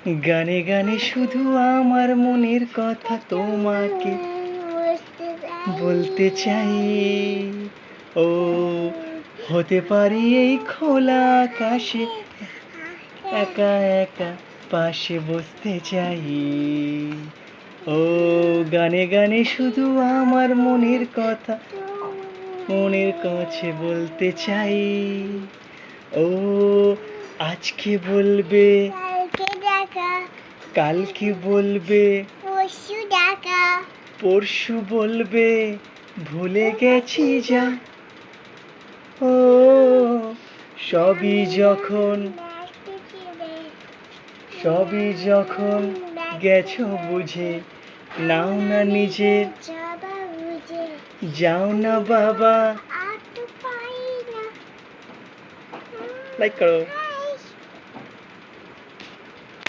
গানে গানে শুধু আমার মনের কথা তোমাকে বলতে চাই। ও হতে পারি এই খোলা আকাশে, একা একা পাশে বসতে চাই। ও গানে গানে শুধু আমার মনের কথা মনের কাছে বলতে চাই। ও আজকে বলবে, কালকে বলবে, পরশু বলবে ভুলে গেছি যা। ও সবই যখন গেছো বুঝে, নাও না নিজের, যাও না বাবা। লাইক করো।